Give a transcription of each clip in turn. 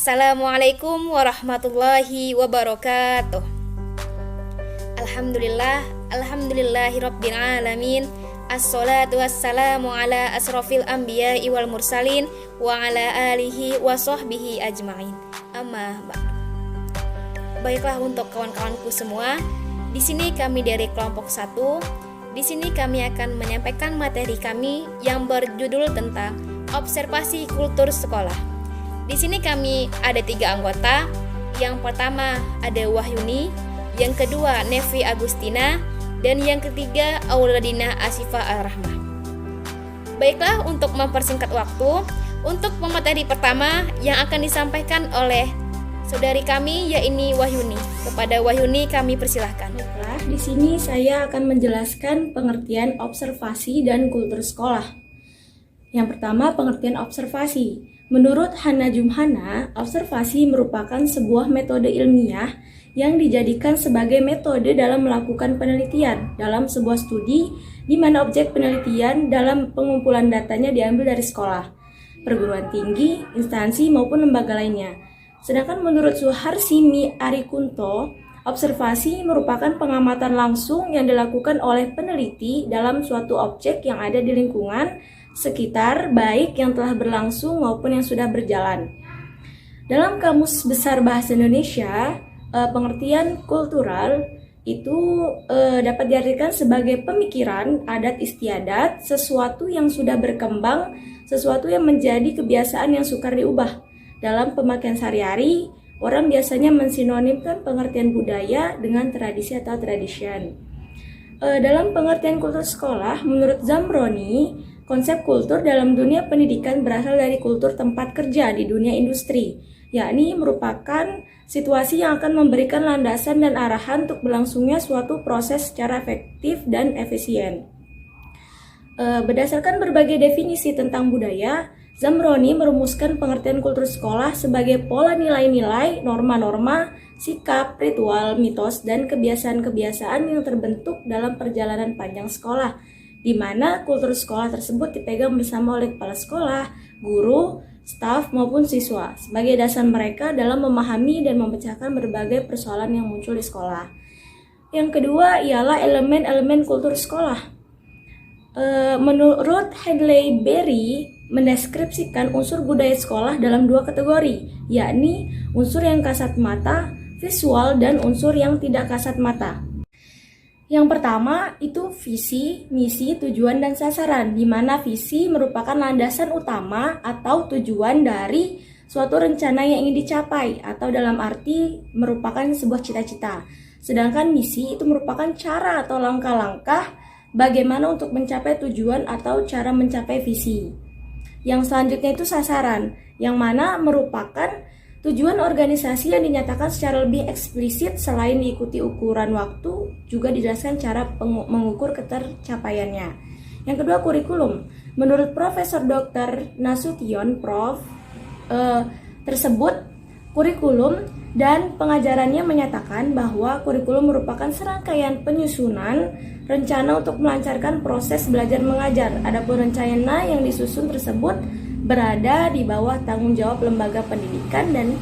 Assalamualaikum warahmatullahi wabarakatuh. Alhamdulillahirabbil alamin. Assalatu wassalamu ala asrofil anbiya'i wal mursalin wa ala alihi wa sahbihi ajma'in. Amma ba'du. Baiklah untuk kawan-kawanku semua, di sini kami dari kelompok 1. Di sini kami akan menyampaikan materi kami yang berjudul tentang observasi kultur sekolah. Di sini kami ada 3 anggota. Yang pertama ada Wahyuni, yang kedua Nevi Agustina, dan yang ketiga Auladina Asifa Al-Rahmah. Baiklah, untuk mempersingkat waktu, untuk pemateri pertama yang akan disampaikan oleh saudari kami yaitu Wahyuni. Kepada Wahyuni kami persilahkan. Baiklah, di sini saya akan menjelaskan pengertian observasi dan kultur sekolah. Yang pertama, pengertian observasi. Menurut Hana Jumhana, observasi merupakan sebuah metode ilmiah yang dijadikan sebagai metode dalam melakukan penelitian dalam sebuah studi di mana objek penelitian dalam pengumpulan datanya diambil dari sekolah, perguruan tinggi, instansi maupun lembaga lainnya. Sedangkan menurut Suharsi Mi Arikunto, observasi merupakan pengamatan langsung yang dilakukan oleh peneliti dalam suatu objek yang ada di lingkungan sekitar, baik yang telah berlangsung maupun yang sudah berjalan. Dalam Kamus Besar Bahasa Indonesia, pengertian kultural itu dapat diartikan sebagai pemikiran, adat istiadat, sesuatu yang sudah berkembang, sesuatu yang menjadi kebiasaan yang sukar diubah. Dalam pemakaian sehari-hari, orang biasanya mensinonimkan pengertian budaya dengan tradisi atau tradition. Dalam pengertian kultur sekolah, menurut Zamroni, konsep kultur dalam dunia pendidikan berasal dari kultur tempat kerja di dunia industri, yakni merupakan situasi yang akan memberikan landasan dan arahan untuk berlangsungnya suatu proses secara efektif dan efisien. Berdasarkan berbagai definisi tentang budaya, Zamroni merumuskan pengertian kultur sekolah sebagai pola nilai-nilai, norma-norma, sikap, ritual, mitos, dan kebiasaan-kebiasaan yang terbentuk dalam perjalanan panjang sekolah, di mana kultur sekolah tersebut dipegang bersama oleh kepala sekolah, guru, staf maupun siswa sebagai dasar mereka dalam memahami dan memecahkan berbagai persoalan yang muncul di sekolah. Yang kedua ialah elemen-elemen kultur sekolah. Menurut Hadley Berry mendeskripsikan unsur budaya sekolah dalam 2 kategori, yakni unsur yang kasat mata, visual, dan unsur yang tidak kasat mata. Yang pertama itu visi, misi, tujuan, dan sasaran, di mana visi merupakan landasan utama atau tujuan dari suatu rencana yang ingin dicapai, atau dalam arti merupakan sebuah cita-cita. Sedangkan misi itu merupakan cara atau langkah-langkah bagaimana untuk mencapai tujuan atau cara mencapai visi. Yang selanjutnya itu sasaran, yang mana merupakan tujuan organisasi yang dinyatakan secara lebih eksplisit. Selain diikuti ukuran waktu, juga dijelaskan cara mengukur ketercapaiannya. Yang kedua, kurikulum. Menurut Profesor Dr. Nasution, Prof. Tersebut, kurikulum dan pengajarannya menyatakan bahwa kurikulum merupakan serangkaian penyusunan rencana untuk melancarkan proses belajar mengajar. Adapun rencana yang disusun tersebut berada di bawah tanggung jawab lembaga pendidikan dan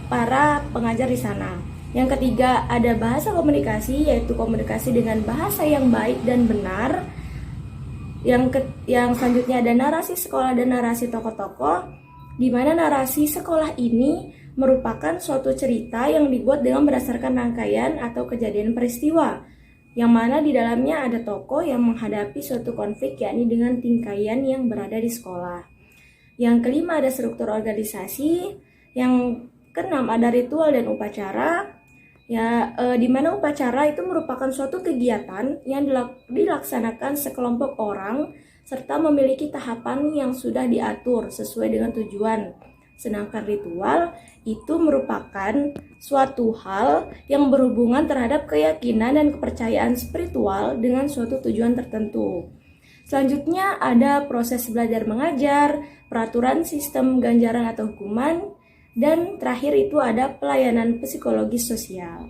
para pengajar di sana. Yang ketiga ada bahasa komunikasi, yaitu komunikasi dengan bahasa yang baik dan benar. Yang selanjutnya ada narasi sekolah dan narasi tokoh-tokoh, di mana narasi sekolah ini merupakan suatu cerita yang dibuat dengan berdasarkan rangkaian atau kejadian peristiwa, yang mana di dalamnya ada tokoh yang menghadapi suatu konflik, yakni dengan tingkaian yang berada di sekolah. Yang kelima ada struktur organisasi. Yang keenam ada ritual dan upacara. Di mana upacara itu merupakan suatu kegiatan yang dilaksanakan sekelompok orang serta memiliki tahapan yang sudah diatur sesuai dengan tujuan. Sedangkan ritual itu merupakan suatu hal yang berhubungan terhadap keyakinan dan kepercayaan spiritual dengan suatu tujuan tertentu. Selanjutnya ada proses belajar mengajar, peraturan sistem ganjaran atau hukuman, dan terakhir itu ada pelayanan psikologis sosial.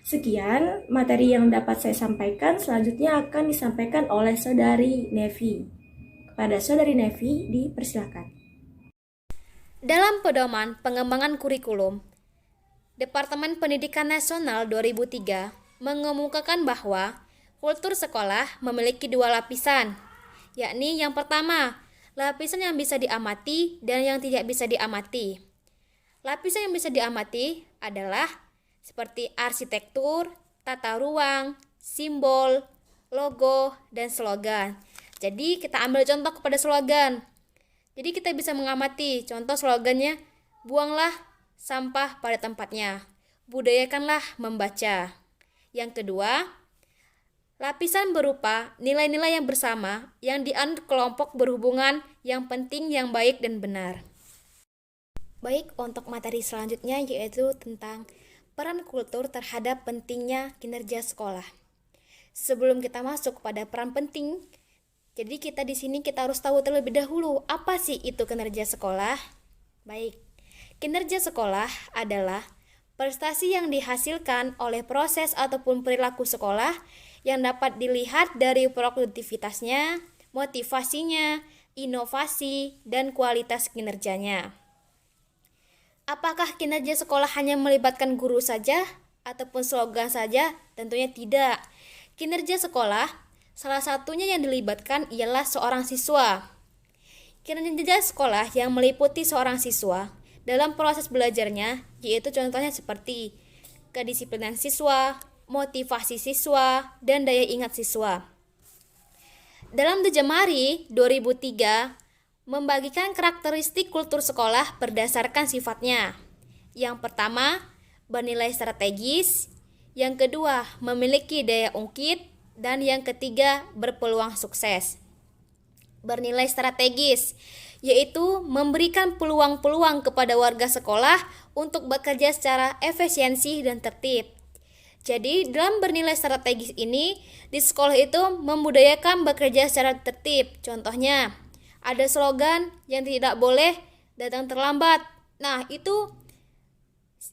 Sekian materi yang dapat saya sampaikan. Selanjutnya akan disampaikan oleh Saudari Nevi. Kepada Saudari Nevi, dipersilakan. Dalam pedoman pengembangan kurikulum, Departemen Pendidikan Nasional 2003 mengemukakan bahwa kultur sekolah memiliki dua lapisan, yakni yang pertama, lapisan yang bisa diamati dan yang tidak bisa diamati. Lapisan yang bisa diamati adalah seperti arsitektur, tata ruang, simbol, logo, dan slogan. Jadi kita ambil contoh kepada slogan. Jadi kita bisa mengamati, contoh slogannya, buanglah sampah pada tempatnya, budayakanlah membaca. Yang kedua, lapisan berupa nilai-nilai yang bersama yang dianut kelompok berhubungan yang penting, yang baik dan benar. Baik, untuk materi selanjutnya yaitu tentang peran kultur terhadap pentingnya kinerja sekolah. Sebelum kita masuk pada peran penting, jadi kita di sini kita harus tahu terlebih dahulu apa sih itu kinerja sekolah. Baik, kinerja sekolah adalah prestasi yang dihasilkan oleh proses ataupun perilaku sekolah yang dapat dilihat dari produktivitasnya, motivasinya, inovasi, dan kualitas kinerjanya. Apakah kinerja sekolah hanya melibatkan guru saja ataupun slogan saja? Tentunya tidak. Kinerja sekolah salah satunya yang dilibatkan ialah seorang siswa. Kinerja sekolah yang meliputi seorang siswa dalam proses belajarnya, yaitu contohnya seperti kedisiplinan siswa, motivasi siswa, dan daya ingat siswa. Dalam The Jemari 2003 membagikan karakteristik kultur sekolah berdasarkan sifatnya. Yang pertama, bernilai strategis. Yang kedua, memiliki daya ungkit. Dan yang ketiga, berpeluang sukses. Bernilai strategis, yaitu memberikan peluang-peluang kepada warga sekolah untuk bekerja secara efisiensi dan tertib. Jadi, dalam bernilai strategis ini, di sekolah itu membudayakan bekerja secara tertib. Contohnya, ada slogan yang tidak boleh datang terlambat. Nah, itu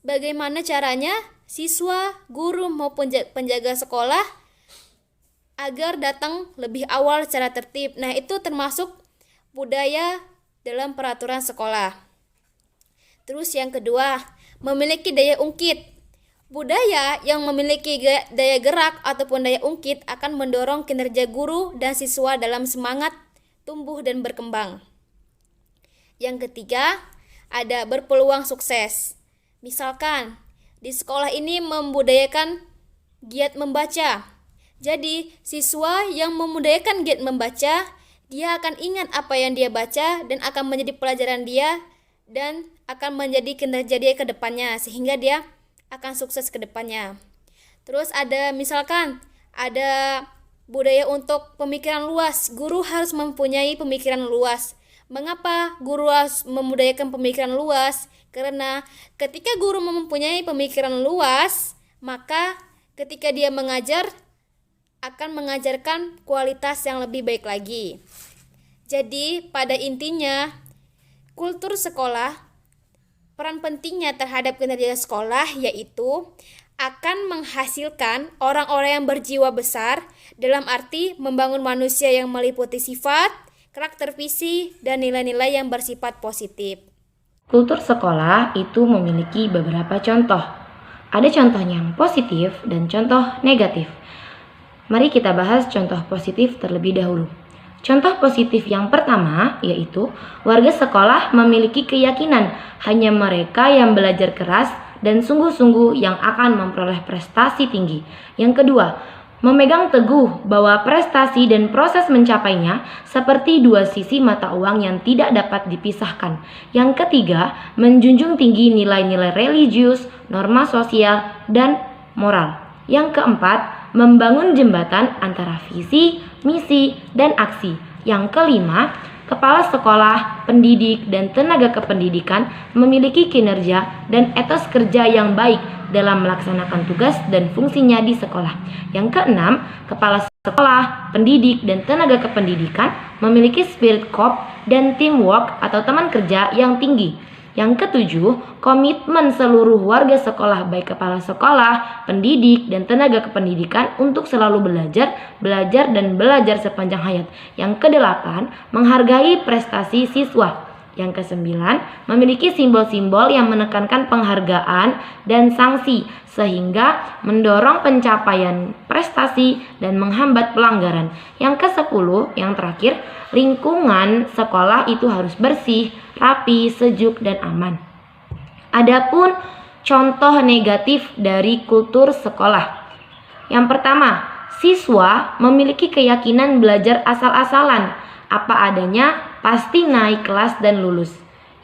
bagaimana caranya siswa, guru maupun penjaga sekolah agar datang lebih awal secara tertib. Nah, itu termasuk budaya dalam peraturan sekolah. Terus yang kedua, memiliki daya ungkit. Budaya yang memiliki daya gerak ataupun daya ungkit akan mendorong kinerja guru dan siswa dalam semangat tumbuh dan berkembang. Yang ketiga, ada berpeluang sukses. Misalkan, di sekolah ini membudayakan giat membaca. Jadi, siswa yang membudayakan giat membaca, dia akan ingat apa yang dia baca dan akan menjadi pelajaran dia dan akan menjadi kinerja dia ke depannya, sehingga dia akan sukses ke depannya. Terus ada misalkan, ada budaya untuk pemikiran luas. Guru harus mempunyai pemikiran luas. Mengapa guru harus membudayakan pemikiran luas? Karena ketika guru mempunyai pemikiran luas, maka ketika dia mengajar, akan mengajarkan kualitas yang lebih baik lagi. Jadi, pada intinya, kultur sekolah, peran pentingnya terhadap kinerja sekolah yaitu akan menghasilkan orang-orang yang berjiwa besar dalam arti membangun manusia yang meliputi sifat, karakter visi, dan nilai-nilai yang bersifat positif. Kultur sekolah itu memiliki beberapa contoh. Ada contoh yang positif dan contoh negatif. Mari kita bahas contoh positif terlebih dahulu. Contoh positif yang pertama yaitu warga sekolah memiliki keyakinan hanya mereka yang belajar keras dan sungguh-sungguh yang akan memperoleh prestasi tinggi. Yang kedua, memegang teguh bahwa prestasi dan proses mencapainya seperti dua sisi mata uang yang tidak dapat dipisahkan. Yang ketiga, menjunjung tinggi nilai-nilai religius, norma sosial, dan moral. Yang keempat, membangun jembatan antara visi, misi, dan aksi. Yang kelima, kepala sekolah, pendidik, dan tenaga kependidikan memiliki kinerja dan etos kerja yang baik dalam melaksanakan tugas dan fungsinya di sekolah. Yang keenam, kepala sekolah, pendidik, dan tenaga kependidikan memiliki spirit corp dan teamwork atau teman kerja yang tinggi. Yang ketujuh, komitmen seluruh warga sekolah baik kepala sekolah, pendidik, dan tenaga kependidikan untuk selalu belajar sepanjang hayat. Yang kedelapan, menghargai prestasi siswa. Yang kesembilan, memiliki simbol-simbol yang menekankan penghargaan dan sanksi sehingga mendorong pencapaian prestasi dan menghambat pelanggaran. Yang kesepuluh, yang terakhir, lingkungan sekolah itu harus bersih, rapi, sejuk, dan aman. Adapun contoh negatif dari kultur sekolah. Yang pertama, siswa memiliki keyakinan belajar asal-asalan, apa adanya, pasti naik kelas dan lulus.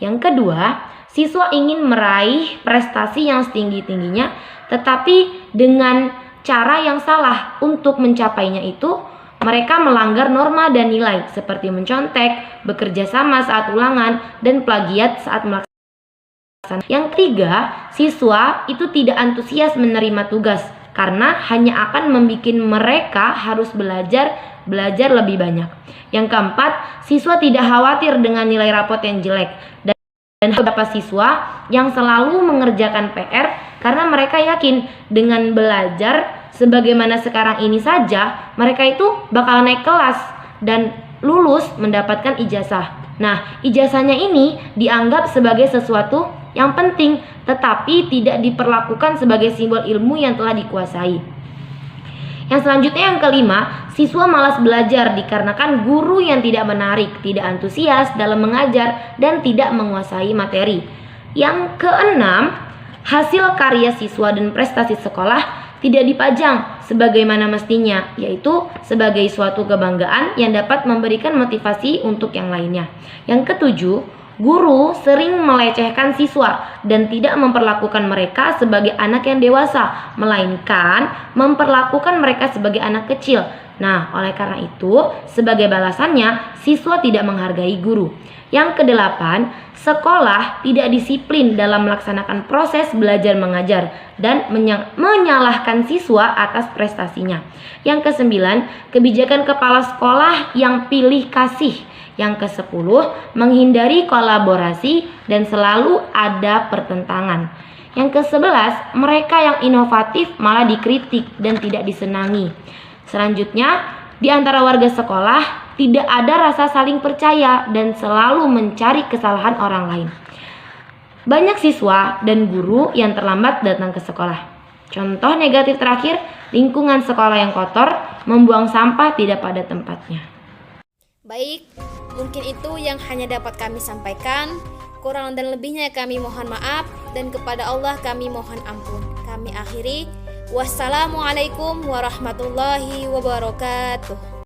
Yang kedua, siswa ingin meraih prestasi yang setinggi-tingginya, tetapi dengan cara yang salah. Untuk mencapainya itu, mereka melanggar norma dan nilai, seperti mencontek, bekerja sama saat ulangan, dan plagiat saat melaksanakan. Yang ketiga, siswa itu tidak antusias menerima tugas, karena hanya akan membuat mereka harus belajar lebih banyak. Yang keempat, siswa tidak khawatir dengan nilai rapot yang jelek, dan beberapa siswa yang selalu mengerjakan PR karena mereka yakin dengan belajar sebagaimana sekarang ini saja mereka itu bakal naik kelas dan lulus mendapatkan ijazah. Nah, ijazahnya ini dianggap sebagai sesuatu yang penting, tetapi tidak diperlakukan sebagai simbol ilmu yang telah dikuasai. Yang selanjutnya, yang kelima, siswa malas belajar dikarenakan guru yang tidak menarik, tidak antusias dalam mengajar, dan tidak menguasai materi. Yang keenam, hasil karya siswa dan prestasi sekolah tidak dipajang sebagaimana mestinya, yaitu sebagai suatu kebanggaan yang dapat memberikan motivasi untuk yang lainnya. Yang ketujuh, guru sering melecehkan siswa dan tidak memperlakukan mereka sebagai anak yang dewasa, melainkan memperlakukan mereka sebagai anak kecil. Nah, oleh karena itu, sebagai balasannya, siswa tidak menghargai guru. Yang kedelapan, sekolah tidak disiplin dalam melaksanakan proses belajar mengajar dan menyalahkan siswa atas prestasinya. Yang kesembilan, kebijakan kepala sekolah yang pilih kasih. Yang kesepuluh, menghindari kolaborasi dan selalu ada pertentangan. Yang kesebelas, mereka yang inovatif malah dikritik dan tidak disenangi. Selanjutnya, di antara warga sekolah tidak ada rasa saling percaya dan selalu mencari kesalahan orang lain. Banyak siswa dan guru yang terlambat datang ke sekolah. Contoh negatif terakhir, lingkungan sekolah yang kotor, membuang sampah tidak pada tempatnya. Baik, mungkin itu yang hanya dapat kami sampaikan. Kurang dan lebihnya kami mohon maaf, dan kepada Allah kami mohon ampun. Kami akhiri. Wassalamualaikum warahmatullahi wabarakatuh.